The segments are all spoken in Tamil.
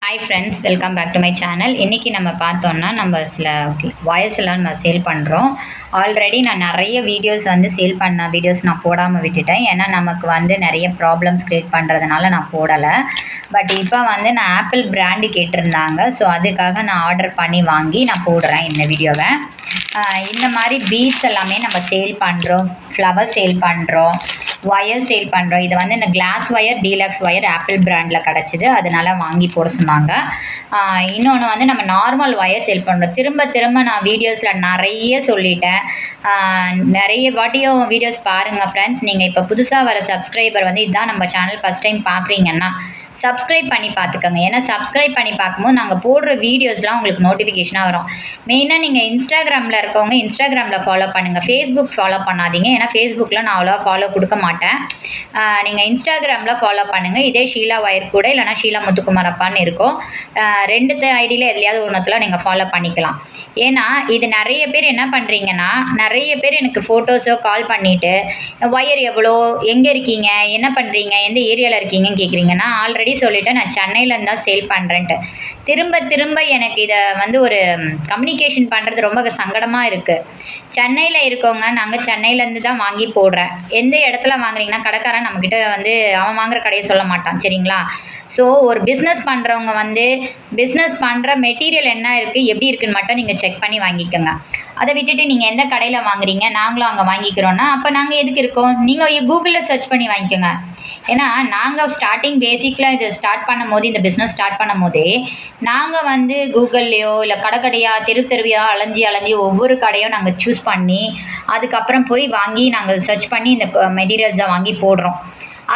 Hi friends, welcome back to my channel. இன்றைக்கி நம்ம பார்த்தோன்னா நம்ம சில வாய்ஸ் எல்லாம் நம்ம சேல் பண்ணுறோம். ஆல்ரெடி நான் நிறைய வீடியோஸ் சேல் பண்ண வீடியோஸ் நான் போடாமல் விட்டுட்டேன். ஏன்னா நமக்கு நிறைய ப்ராப்ளம்ஸ் க்ரியேட் பண்ணுறதுனால நான் போடலை. பட் இப்போ நான் ஆப்பிள் பிராண்டு கேட்டிருந்தாங்க. ஸோ அதுக்காக நான் ஆர்டர் பண்ணி வாங்கி நான் போடுறேன் இந்த வீடியோவை. இந்த மாதிரி பீட்ஸ் எல்லாமே நம்ம சேல் பண்ணுறோம், ஃப்ளவர் சேல் பண்ணுறோம், ஒயர் சேல் பண்ணுறோம். இது இந்த class wire, deluxe wire Apple பிராண்டில் கிடச்சிது, அதனால் வாங்கி போட சொன்னாங்க. இன்னொன்று நம்ம நார்மல் ஒயர் சேல் பண்ணுறோம். திரும்ப திரும்ப நான் வீடியோஸில் நிறைய சொல்லிட்டேன். நிறைய வாட்டியும் வீடியோஸ் பாருங்கள் ஃப்ரெண்ட்ஸ். நீங்கள் இப்போ புதுசாக வர சப்ஸ்கிரைபர் இதுதான் நம்ம சேனல் ஃபஸ்ட் டைம் பார்க்குறீங்கன்னா சப்ஸ்கிரைப் பண்ணி பார்த்துக்கோங்க. ஏன்னா சப்ஸ்கிரைப் பண்ணி பார்க்கும்போது நாங்கள் போடுற வீடியோஸ்லாம் உங்களுக்கு நோட்டிஃபிகேஷனாக வரும். மெயினாக நீங்கள் இன்ஸ்டாகிராமில் இருக்கவங்க இன்ஸ்டாகிராமில் ஃபாலோ பண்ணுங்கள், ஃபேஸ்புக் ஃபாலோ பண்ணாதீங்க. ஏன்னா ஃபேஸ்புக்கில் நான் அவ்வளோவா ஃபாலோ கொடுக்க மாட்டேன். நீங்கள் இன்ஸ்டாகிராமில் ஃபாலோ பண்ணுங்கள். இதே ஷீலா ஒயர் கூட இல்லைனா ஷீலா முத்துக்குமாரப்பான்னு இருக்கும். ரெண்டு ஐடியில் எதுலையாவது ஒன்றுத்தில் நீங்கள் ஃபாலோ பண்ணிக்கலாம். ஏன்னா இது நிறைய பேர் என்ன பண்ணுறீங்கன்னா, நிறைய பேர் எனக்கு ஃபோட்டோஸோ கால் பண்ணிவிட்டு ஒயர் எவ்வளோ, எங்கே இருக்கீங்க, என்ன பண்ணுறீங்க, எந்த ஏரியாவில் இருக்கீங்கன்னு கேட்குறீங்கன்னா, ஆல்ரெடி சொல்லிவிட்டேன் நான் சென்னையிலேருந்து தான் சேல் பண்ணுறேன்ட்டு. திரும்ப திரும்ப எனக்கு இதை ஒரு கம்யூனிகேஷன் பண்ணுறது ரொம்ப சங்கடமாக இருக்குது. சென்னையில் இருக்கவங்க, நாங்கள் சென்னையிலேருந்து தான் வாங்கி போடுறேன். எந்த இடத்துல வாங்குறீங்கன்னா கடைக்காரன் நம்மக்கிட்ட அவன் வாங்குற கடையை சொல்ல மாட்டான், சரிங்களா? ஸோ ஒரு பிஸ்னஸ் பண்ணுறவங்க பிஸ்னஸ் பண்ணுற மெட்டீரியல் என்ன இருக்குது, எப்படி இருக்குன்னு மட்டும் நீங்கள் செக் பண்ணி வாங்கிக்கோங்க. அதை விட்டுட்டு நீங்கள் எந்த கடையில் வாங்குறீங்க, நாங்களும் அங்கே வாங்கிக்கிறோன்னா அப்போ நாங்கள் எதுக்கு இருக்கோம்? நீங்கள் கூகுளில் சர்ச் பண்ணி வாங்கிக்கோங்க. ஏன்னா நாங்கள் ஸ்டார்டிங் பேசிக்கில் இது ஸ்டார்ட் பண்ணும் போது, இந்த பிஸ்னஸ் ஸ்டார்ட் பண்ணும் போதே நாங்கள் கூகுள்லேயோ இல்லை கடையாக தெருவியாக அலைஞ்சி ஒவ்வொரு கடையும் நாங்கள் சூஸ் பண்ணி அதுக்கப்புறம் போய் வாங்கி நாங்கள் சர்ச் பண்ணி இந்த மெட்டீரியல்ஸை வாங்கி போடுறோம்.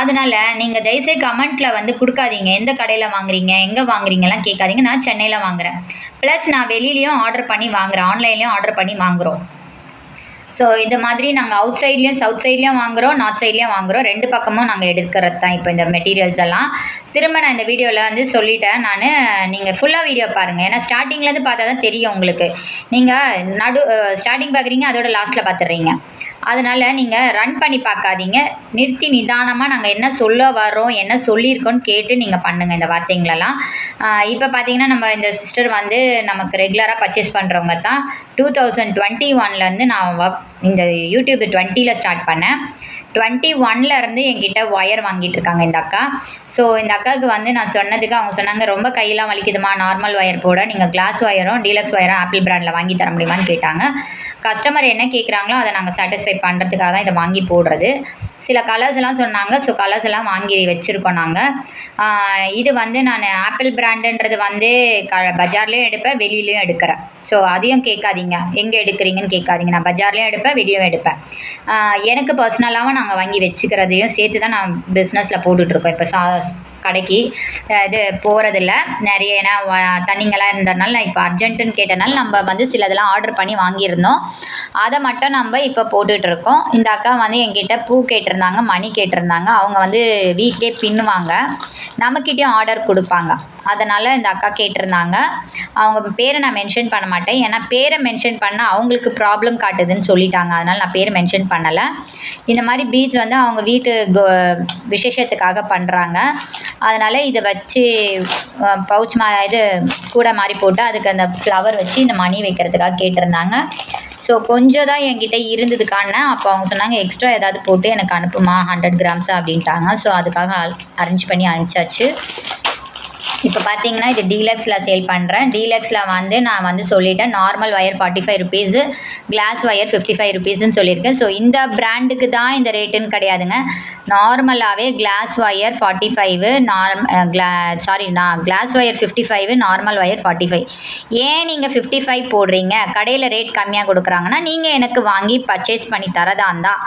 அதனால் நீங்கள் தயவுசெய்து கமெண்ட்டில் கொடுக்காதீங்க, எந்த கடையில் வாங்குறீங்க, எங்கே வாங்குறீங்கலாம் கேட்காதீங்க. நான் சென்னையில் வாங்குகிறேன், ப்ளஸ் நான் வெளியிலையும் ஆர்டர் பண்ணி வாங்குகிறேன், ஆன்லைன்லேயும் ஆர்டர் பண்ணி வாங்குகிறோம். ஸோ இந்த மாதிரி நாங்கள் அவுட் சைட்லேயும் சவுத் சைட்லேயும் வாங்குகிறோம், நார்த் சைட்லேயும் வாங்குகிறோம். ரெண்டு பக்கமும் நாங்கள் எடுக்கிறது தான் இப்போ இந்த மெட்டீரியல்ஸ் எல்லாம். திரும்ப நான் இந்த வீடியோவில் சொல்லிட்டேன் நான், நீங்கள் ஃபுல்லாக வீடியோ பாருங்கள். ஏன்னா ஸ்டார்டிங்லேருந்து பார்த்தா தான் தெரியும் உங்களுக்கு. நீங்கள் ஸ்டார்டிங் பார்க்குறீங்க, அதோட லாஸ்ட்டில் பார்த்துடுறீங்க. அதனால் நீங்கள் ரன் பண்ணி பார்க்காதீங்க, நிறுத்தி நிதானமாக நாங்கள் என்ன சொல்ல வரோம், என்ன சொல்லியிருக்கோன்னு கேட்டு நீங்கள் பண்ணுங்கள் இந்த வார்த்தைங்களெல்லாம். இப்போ பார்த்தீங்கன்னா நம்ம இந்த சிஸ்டர் நமக்கு ரெகுலராக பர்ச்சேஸ் பண்ணுறவங்க தான். 2021 நான் இந்த யூடியூப் 20ல் ஸ்டார்ட் பண்ணேன். 21 என்கிட்ட ஒயர் வாங்கிட்டு இருக்காங்க இந்த அக்கா. ஸோ இந்த அக்காவுக்கு நான் சொன்னதுக்கு அவங்க சொன்னாங்க, ரொம்ப கையெல்லாம் வலிக்குதுமா, நார்மல் ஒயர் போட நீங்கள் கிளாஸ் ஒயரும் டீலக்ஸ் ஒயரும் ஆப்பிள் பிராண்டில் வாங்கி தர முடியுமான்னு கேட்டாங்க. கஸ்டமர் என்ன கேட்குறாங்களோ அதை நாங்கள் சாட்டிஸ்ஃபை பண்ணுறதுக்காக தான் இதை வாங்கி போடுறது. சில கலர்ஸ் எல்லாம் சொன்னாங்க. ஸோ கலர்ஸ் எல்லாம் வாங்கி வச்சுருக்கோம் நாங்கள். இது நான் ஆப்பிள் பிராண்டுன்றது பஜார்லேயும் எடுப்பேன், வெளியிலையும் எடுக்கிறேன். ஸோ அதையும் கேட்காதீங்க, எங்கே எடுக்கிறீங்கன்னு கேட்காதீங்க. நான் பஜார்லேயும் எடுப்பேன், வெளியும் எடுப்பேன். எனக்கு பர்சனலாகவும் நாங்கள் வாங்கி வச்சுக்கிறதையும் சேர்த்து தான் நான் பிஸ்னஸில் போட்டுட்ருக்கோம். இப்போ கடைக்கு இது போகிறதில்ல நிறைய, ஏன்னா தண்ணிங்கெல்லாம் இருந்ததுனால நான் இப்போ அர்ஜென்ட்டுன்னு கேட்டனால நம்ம சிலதெல்லாம் ஆர்டர் பண்ணி வாங்கியிருந்தோம். அதை மட்டும் நம்ம இப்போ போட்டுட்ருக்கோம். இந்த அக்கா என்கிட்ட பூ கேட்டிருந்தாங்க, மணி கேட்டிருந்தாங்க. அவங்க வீட்டிலே பின்னுவாங்க, நம்மக்கிட்டேயும் ஆர்டர் கொடுப்பாங்க. அதனால் இந்த அக்கா கேட்டிருந்தாங்க. அவங்க பேரை நான் மென்ஷன் பண்ண மாட்டேன், ஏன்னா பேரை மென்ஷன் பண்ணால் அவங்களுக்கு ப்ராப்ளம் காட்டுதுன்னு சொல்லிட்டாங்க. அதனால் நான் பேர் மென்ஷன் பண்ணலை. இந்த மாதிரி பீட்ஸ் அவங்க வீட்டு விசேஷத்துக்காக பண்ணுறாங்க. அதனால் இதை வச்சு பவுச் இது கூட மாதிரி போட்டு அதுக்கு அந்த ஃப்ளவர் வச்சு இந்த மணி வைக்கிறதுக்காக கேட்டிருந்தாங்க. ஸோ கொஞ்சம் தான் என்கிட்ட இருந்ததுக்கான, அப்போ அவங்க சொன்னாங்க எக்ஸ்ட்ரா ஏதாவது போட்டு எனக்கு அனுப்புமா 100 கிராம்ஸா அப்படின்ட்டாங்க. ஸோ அதுக்காக அரேஞ்ச் பண்ணி அனுப்பிச்சாச்சு. இப்போ பார்த்தீங்கன்னா இது டீலக்ஸில் சேல் பண்ணுறேன். டீலக்ஸில் நான் சொல்லிட்டேன், normal wire 45 rupees, class wire 55 ருபீஸ்ன்னு சொல்லியிருக்கேன். ஸோ இந்த பிராண்டுக்கு தான் இந்த ரேட்டுன்னு கிடையாதுங்க. நார்மலாகவே class wire 45, class wire 55, normal wire 45. ஏன் நீங்கள் 55 போடுறீங்க, கடையில் ரேட் கம்மியாக கொடுக்குறாங்கன்னா நீங்கள் எனக்கு வாங்கி பர்ச்சேஸ் பண்ணி தரதா இருந்தால்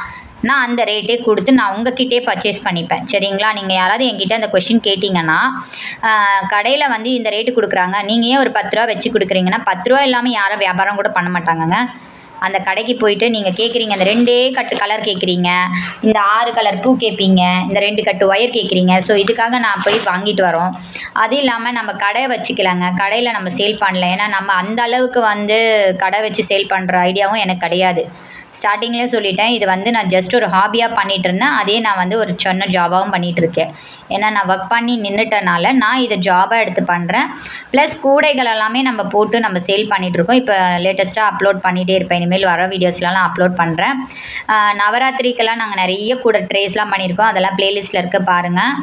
நான் அந்த ரேட்டே கொடுத்து நான் உங்ககிட்டே பர்ச்சேஸ் பண்ணிப்பேன், சரிங்களா? நீங்கள் யாராவது என்கிட்ட அந்த கொஸ்டின் கேட்டிங்கன்னா, கடையில் இந்த ரேட்டு கொடுக்குறாங்க, நீங்கள் ஏன் ஒரு 10 ரூபா வச்சு கொடுக்குறீங்கன்னா, 10 ரூபா இல்லாமல் யாரும் வியாபாரம் கூட பண்ண மாட்டாங்கங்க. அந்த கடைக்கு போயிட்டு நீங்கள் கேட்குறீங்க, இந்த 2 கட்டு கலர் கேட்குறீங்க, இந்த 6 கலர் பூ கேட்பீங்க, இந்த 2 கட்டு ஒயர் கேட்குறீங்க. ஸோ இதுக்காக நான் போய் வாங்கிட்டு வரோம். அது இல்லாமல் நம்ம கடை வச்சுக்கலாங்க, கடையில் நம்ம சேல் பண்ணல. ஏன்னா நம்ம அந்த அளவுக்கு கடை வச்சு சேல் பண்ணுற ஐடியாவும் எனக்கு கிடையாது. ஸ்டார்டிங்லேயே சொல்லிட்டேன், இது வந்து நான் ஜஸ்ட் ஒரு ஹாபியாக பண்ணிகிட்டு இருந்தேன். அதே நான் வந்து ஒரு சின்ன ஜாபாகவும் பண்ணிகிட்ருக்கேன். ஏன்னா நான் ஒர்க் பண்ணி நின்றுட்டனால நான் இதை ஜாபாக எடுத்து பண்ணுறேன். ப்ளஸ் கூடைகள் எல்லாமே நம்ம போட்டு நம்ம சேல் பண்ணிகிட்ருக்கோம். இப்போ லேட்டஸ்ட்டாக அப்லோட் பண்ணிகிட்டே இருப்பேன். இனிமேல் வர வீடியோஸ்லாம் நான் அப்லோட் பண்ணுறேன். நவராத்திரிக்கெல்லாம் நாங்கள் நிறைய கூட ட்ரேஸ்லாம் பண்ணியிருக்கோம். அதெல்லாம் ப்ளேலிஸ்ட்டில் இருக்க பாருங்கள்.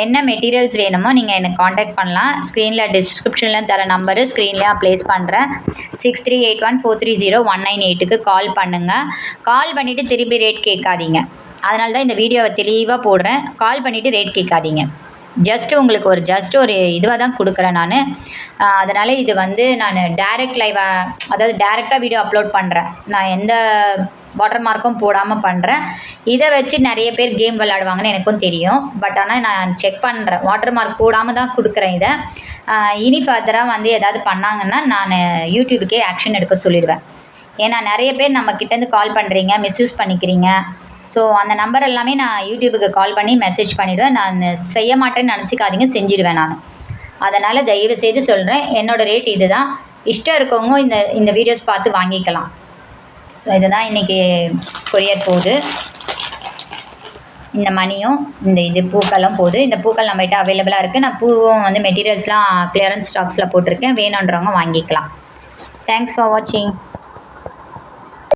என்ன மெட்டீரியல்ஸ் வேணுமோ நீங்கள் எனக்கு காண்டாக்ட் பண்ணலாம். ஸ்க்ரீனில் டிஸ்கிரிப்ஷனில் தர நம்பரு ஸ்க்ரீன்லேயே ப்ளேஸ் பண்ணுறேன். 6381430198க்கு கால் பண்ணுங்கள். கால் பண்ணிவிட்டு திரும்பி ரேட் கேட்காதீங்க. அதனால தான் இந்த வீடியோவை தெளிவாக போடுறேன். கால் பண்ணிவிட்டு ரேட் கேட்காதீங்க. உங்களுக்கு ஒரு இதுவாக தான் கொடுக்குறேன் நான். அதனால் இது வந்து நான் டைரக்ட் லைவாக, அதாவது டைரெக்டாக வீடியோ அப்லோட் பண்ணுறேன். நான் எந்த வாட்டர் மார்க்கும் போடாமல் பண்ணுறேன். இதை வச்சு நிறைய பேர் கேம் விளையாடுவாங்கன்னு எனக்கும் தெரியும். பட் ஆனால் நான் செக் பண்ணுறேன், வாட்டர் மார்க் போடாமல் தான் கொடுக்குறேன் இதை. இனி ஃபர்தராக வந்து எதாவது பண்ணாங்கன்னா நான் யூடியூபுக்கே ஆக்ஷன் எடுக்க சொல்லிடுவேன். ஏன்னா நிறைய பேர் நம்மக்கிட்டேருந்து கால் பண்ணுறீங்க, மிஸ்யூஸ் பண்ணிக்கிறீங்க. ஸோ அந்த நம்பர் எல்லாமே நான் யூடியூபுக்கு கால் பண்ணி மெசேஜ் பண்ணிவிடுவேன். நான் செய்ய மாட்டேன்னு நினச்சிக்காதீங்க, செஞ்சுடுவேன் நான். அதனால் தயவு செய்து சொல்கிறேன், என்னோடய ரேட் இது தான். இஷ்டம் இருக்கவங்க இந்த வீடியோஸ் பார்த்து வாங்கிக்கலாம். ஸோ இதுதான் இன்றைக்கி கொரியர் போகுது. இந்த மணியும் இது பூக்களும் போகுது. இந்த பூக்கள் நம்மகிட்ட அவைலபிளாக இருக்குது. நான் பூவும் வந்து மெட்டீரியல்ஸ்லாம் கிளியரன்ஸ் ஸ்டாக்ஸில் போட்டிருக்கேன். வேணுன்றவங்க வாங்கிக்கலாம். தேங்க்ஸ் ஃபார் வாட்சிங்.